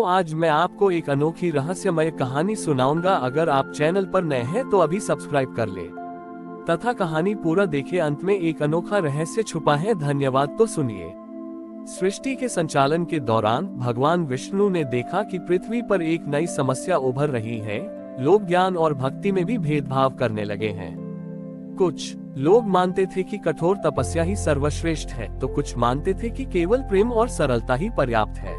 तो आज मैं आपको एक अनोखी रहस्यमय कहानी सुनाऊंगा। अगर आप चैनल पर नए हैं तो अभी सब्सक्राइब कर ले तथा कहानी पूरा देखे। अंत में एक अनोखा रहस्य छुपा है। धन्यवाद। तो सुनिए। सृष्टि के संचालन के दौरान भगवान विष्णु ने देखा कि पृथ्वी पर एक नई समस्या उभर रही है। लोग ज्ञान और भक्ति में भी भेदभाव करने लगे हैं। कुछ लोग मानते थे कि कठोर तपस्या ही सर्वश्रेष्ठ है, तो कुछ मानते थे कि केवल प्रेम और सरलता ही पर्याप्त है।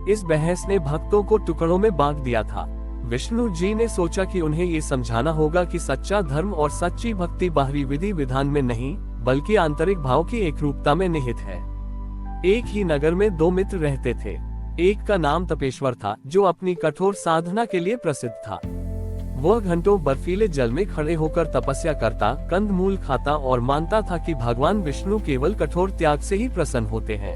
इस बहस ने भक्तों को टुकड़ों में बांट दिया था। विष्णु जी ने सोचा कि उन्हें ये समझाना होगा कि सच्चा धर्म और सच्ची भक्ति बाहरी विधि विधान में नहीं, बल्कि आंतरिक भाव की एकरूपता में निहित है। एक ही नगर में दो मित्र रहते थे। एक का नाम तपेश्वर था, जो अपनी कठोर साधना के लिए प्रसिद्ध था। वह घंटों बर्फीले जल में खड़े होकर तपस्या करता, कंदमूल खाता और मानता था कि भगवान विष्णु केवल कठोर त्याग से ही प्रसन्न होते हैं।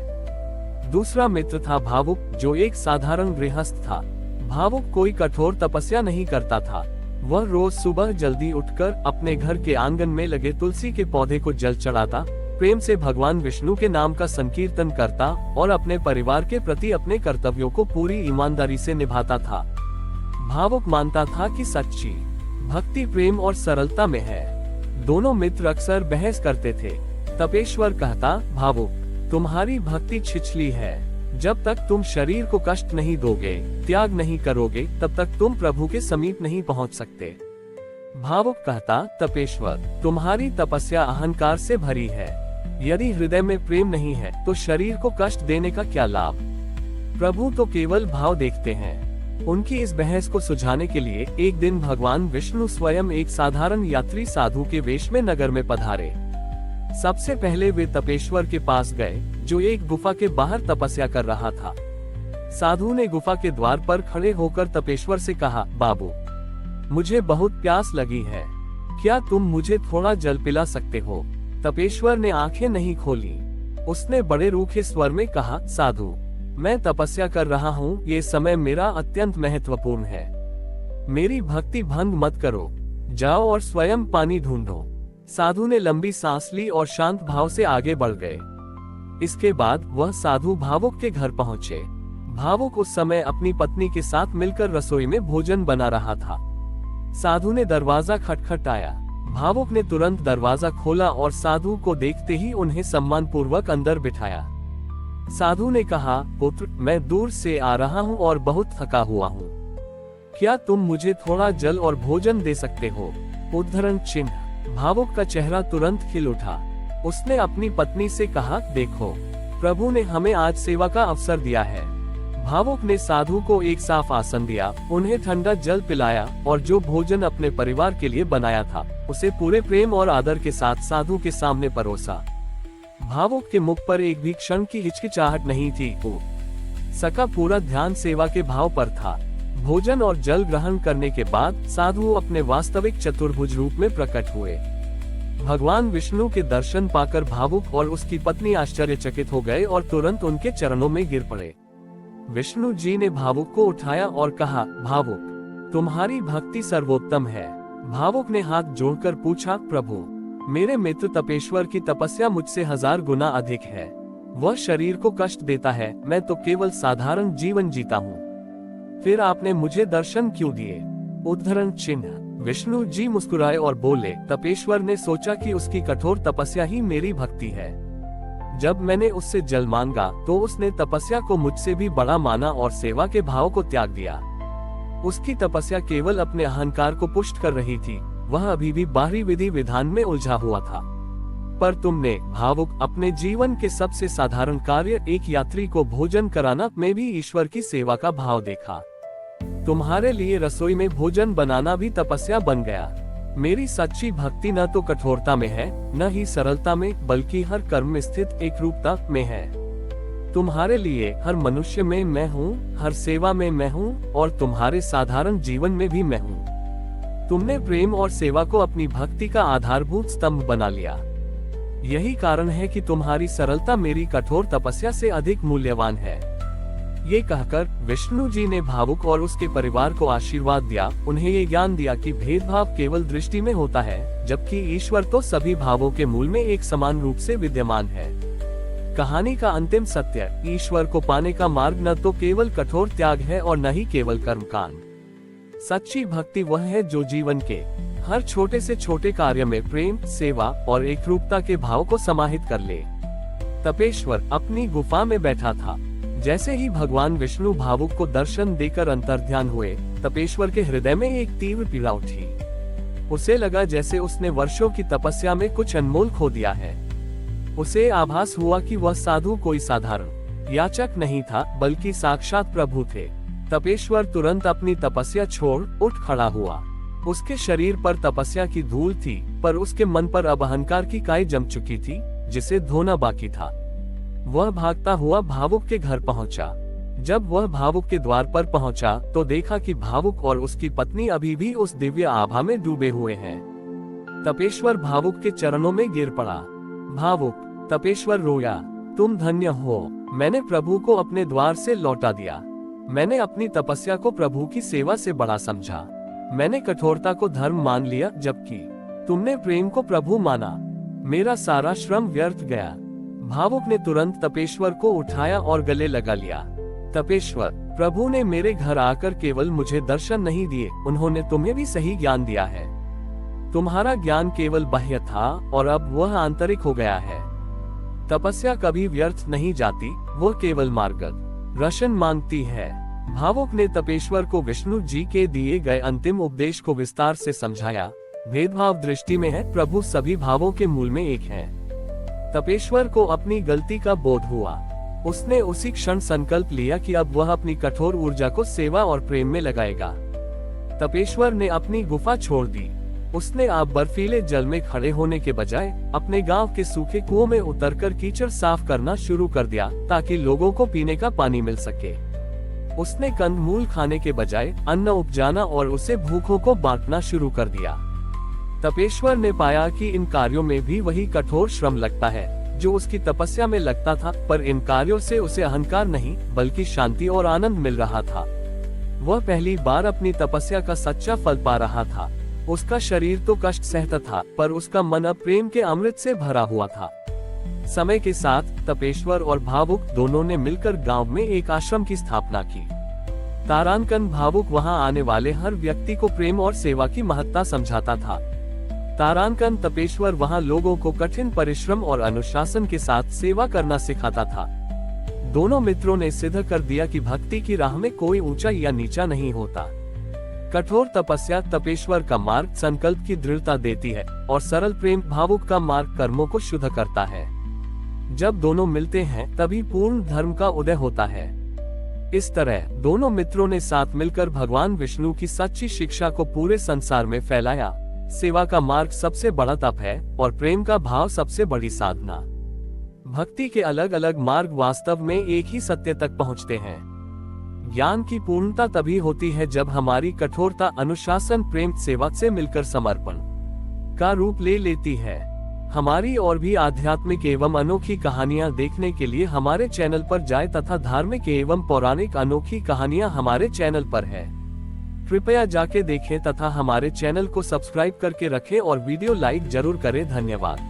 दूसरा मित्र था भावुक, जो एक साधारण गृहस्थ था। भावुक कोई कठोर तपस्या नहीं करता था। वह रोज सुबह जल्दी उठकर अपने घर के आंगन में लगे तुलसी के पौधे को जल चढ़ाता, प्रेम से भगवान विष्णु के नाम का संकीर्तन करता और अपने परिवार के प्रति अपने कर्तव्यों को पूरी ईमानदारी से निभाता था। भावुक मानता था कि सच्ची भक्ति प्रेम और सरलता में है। दोनों मित्र अक्सर बहस करते थे। तपेश्वर कहता, भावुक, तुम्हारी भक्ति छिछली है। जब तक तुम शरीर को कष्ट नहीं दोगे, त्याग नहीं करोगे, तब तक तुम प्रभु के समीप नहीं पहुंच सकते। भावुक कहता, तपेश्वर, तुम्हारी तपस्या अहंकार से भरी है। यदि हृदय में प्रेम नहीं है तो शरीर को कष्ट देने का क्या लाभ। प्रभु तो केवल भाव देखते हैं। उनकी इस बहस को सुलझाने के लिए एक दिन भगवान विष्णु स्वयं एक साधारण यात्री साधु के वेश में नगर में पधारे। सबसे पहले वे तपेश्वर के पास गए, जो एक गुफा के बाहर तपस्या कर रहा था। साधु ने गुफा के द्वार पर खड़े होकर तपेश्वर से कहा, बाबू, मुझे बहुत प्यास लगी है। क्या तुम मुझे थोड़ा जल पिला सकते हो? तपेश्वर ने आंखें नहीं खोली। उसने बड़े रूखे स्वर में कहा, साधु, मैं तपस्या कर रहा हूँ। ये समय मेरा अत्यंत महत्वपूर्ण है। मेरी भक्ति भंग मत करो। जाओ और स्वयं पानी ढूंढो। साधु ने लंबी सांस ली और शांत भाव से आगे बढ़ गए। इसके बाद वह साधु भावुक के घर पहुंचे। भावुक उस समय अपनी पत्नी के साथ मिलकर रसोई में भोजन बना रहा था। साधु ने दरवाजा खटखटाया। भावुक ने तुरंत दरवाजा खोला और साधु को देखते ही उन्हें सम्मान पूर्वक अंदर बिठाया। साधु ने कहा, पुत्र, मैं दूर से आ रहा हूँ और बहुत थका हुआ हूँ। क्या तुम मुझे थोड़ा जल और भोजन दे सकते हो? उद्धरण चिन्ह। भावुक का चेहरा तुरंत खिल उठा। उसने अपनी पत्नी से कहा, देखो, प्रभु ने हमें आज सेवा का अवसर दिया है। भावुक ने साधु को एक साफ आसन दिया, उन्हें ठंडा जल पिलाया और जो भोजन अपने परिवार के लिए बनाया था, उसे पूरे प्रेम और आदर के साथ साधु के सामने परोसा। भावुक के मुख पर एक भी क्षण की हिचकिचाहट नहीं थी। उसका पूरा ध्यान सेवा के भाव पर था। भोजन और जल ग्रहण करने के बाद साधु अपने वास्तविक चतुर्भुज रूप में प्रकट हुए। भगवान विष्णु के दर्शन पाकर भावुक और उसकी पत्नी आश्चर्यचकित हो गए और तुरंत उनके चरणों में गिर पड़े। विष्णु जी ने भावुक को उठाया और कहा, भावुक, तुम्हारी भक्ति सर्वोत्तम है। भावुक ने हाथ जोड़कर पूछा, प्रभु, मेरे मित्र तपेश्वर की तपस्या मुझसे 1000 गुना अधिक है। वह शरीर को कष्ट देता है, मैं तो केवल साधारण जीवन जीता हूँ। फिर आपने मुझे दर्शन क्यों दिए? उद्धरण चिन्ह। विष्णु जी मुस्कुराए और बोले, तपेश्वर ने सोचा कि उसकी कठोर तपस्या ही मेरी भक्ति है। जब मैंने उससे जल मांगा तो उसने तपस्या को मुझसे भी बड़ा माना और सेवा के भाव को त्याग दिया। उसकी तपस्या केवल अपने अहंकार को पुष्ट कर रही थी। वह अभी भी बाहरी विधि विधान में उलझा हुआ था। पर तुमने, भावुक, अपने जीवन के सबसे साधारण कार्य, एक यात्री को भोजन कराना, में भी ईश्वर की सेवा का भाव देखा। तुम्हारे लिए रसोई में भोजन बनाना भी तपस्या बन गया। मेरी सच्ची भक्ति न तो कठोरता में है, न ही सरलता में, बल्कि हर कर्म में स्थित एकरूपता में है। तुम्हारे लिए हर मनुष्य में मैं हूँ, हर सेवा में मैं हूँ और तुम्हारे साधारण जीवन में भी मैं हूँ। तुमने प्रेम और सेवा को अपनी भक्ति का आधारभूत स्तंभ बना लिया। यही कारण है कि तुम्हारी सरलता मेरी कठोर तपस्या से अधिक मूल्यवान है। ये कहकर विष्णु जी ने भावुक और उसके परिवार को आशीर्वाद दिया। उन्हें ये ज्ञान दिया कि भेदभाव केवल दृष्टि में होता है, जबकि ईश्वर तो सभी भावों के मूल में एक समान रूप से विद्यमान है। कहानी का अंतिम सत्य, ईश्वर को पाने का मार्ग न तो केवल कठोर त्याग है और न ही केवल कर्मकांड। सच्ची भक्ति वह है जो जीवन के हर छोटे से छोटे कार्य में प्रेम, सेवा और एकरूपता के भाव को समाहित कर ले। तपेश्वर अपनी गुफा में बैठा था। जैसे ही भगवान विष्णु भावुक को दर्शन देकर अंतर्ध्यान हुए, तपेश्वर के हृदय में एक तीव्र पीड़ा उठी। उसे लगा जैसे उसने वर्षों की तपस्या में कुछ अनमोल खो दिया है। उसे आभास हुआ कि वह साधु कोई साधारण याचक नहीं था, बल्कि साक्षात प्रभु थे। तपेश्वर तुरंत अपनी तपस्या छोड़ उठ खड़ा हुआ। उसके शरीर पर तपस्या की धूल थी, पर उसके मन पर अब अहंकार की काई जम चुकी थी, जिसे धोना बाकी था। वह भागता हुआ भावुक के घर पहुंचा। जब वह भावुक के द्वार पर पहुंचा तो देखा कि भावुक और उसकी पत्नी अभी भी उस दिव्य आभा में डूबे हुए हैं। तपेश्वर भावुक के चरणों में गिर पड़ा। भावुक, तपेश्वर रोया, तुम धन्य हो, मैंने प्रभु को अपने द्वार से लौटा दिया। मैंने अपनी तपस्या को प्रभु की सेवा से बड़ा समझा। मैंने कठोरता को धर्म मान लिया, जबकि तुमने प्रेम को प्रभु माना। मेरा सारा श्रम व्यर्थ गया। भावुक ने तुरंत तपेश्वर को उठाया और गले लगा लिया। तपेश्वर, प्रभु ने मेरे घर आकर केवल मुझे दर्शन नहीं दिए, उन्होंने तुम्हें भी सही ज्ञान दिया है। तुम्हारा ज्ञान केवल बाह्य था और अब वह आंतरिक हो गया है। तपस्या कभी व्यर्थ नहीं जाती, वह केवल मार्गदर्शन मांगती है। भावुक ने तपेश्वर को विष्णु जी के दिए गए अंतिम उपदेश को विस्तार से समझाया। भेदभाव दृष्टि में है, प्रभु सभी भावों के मूल में एक है। तपेश्वर को अपनी गलती का बोध हुआ। उसने उसी क्षण संकल्प लिया कि अब वह अपनी कठोर ऊर्जा को सेवा और प्रेम में लगाएगा। तपेश्वर ने अपनी गुफा छोड़ दी। उसने अब बर्फीले जल में खड़े होने के बजाय अपने गांव के सूखे कुओं में उतरकर कीचड़ साफ करना शुरू कर दिया, ताकि लोगों को पीने का पानी मिल सके। उसने कंदमूल खाने के बजाय अन्न उपजाना और उसे भूखों को बांटना शुरू कर दिया। तपेश्वर ने पाया कि इन कार्यों में भी वही कठोर श्रम लगता है जो उसकी तपस्या में लगता था, पर इन कार्यों से उसे अहंकार नहीं बल्कि शांति और आनंद मिल रहा था। वह पहली बार अपनी तपस्या का सच्चा फल पा रहा था। उसका शरीर तो कष्ट सहता था, पर उसका मन अब प्रेम के अमृत से भरा हुआ था। समय के साथ तपेश्वर और भावुक दोनों ने मिलकर गांव में एक आश्रम की स्थापना की। तारांकन भावुक वहां आने वाले हर व्यक्ति को प्रेम और सेवा की महत्ता समझाता था। तारांकन तपेश्वर वहां लोगों को कठिन परिश्रम और अनुशासन के साथ सेवा करना सिखाता था। दोनों मित्रों ने सिद्ध कर दिया कि भक्ति की राह में कोई ऊंचा या नीचा नहीं होता। कठोर तपस्या तपेश्वर का मार्ग संकल्प की दृढ़ता देती है और सरल प्रेम भावुक का मार्ग कर्मों को शुद्ध करता है। जब दोनों मिलते हैं तभी पूर्ण धर्म का उदय होता है। इस तरह दोनों मित्रों ने साथ मिलकर भगवान विष्णु की सच्ची शिक्षा को पूरे संसार में फैलाया। सेवा का मार्ग सबसे बड़ा तप है और प्रेम का भाव सबसे बड़ी साधना। भक्ति के अलग अलग मार्ग वास्तव में एक ही सत्य तक पहुंचते हैं। ज्ञान की पूर्णता तभी होती है जब हमारी कठोरता अनुशासन प्रेम सेवा से मिलकर समर्पण का रूप ले लेती है। हमारी और भी आध्यात्मिक एवं अनोखी कहानियां देखने के लिए हमारे चैनल पर जाएं तथा धार्मिक एवं पौराणिक अनोखी कहानियां हमारे चैनल पर है। कृपया जाके देखें तथा हमारे चैनल को सब्सक्राइब करके रखें और वीडियो लाइक जरूर करें। धन्यवाद।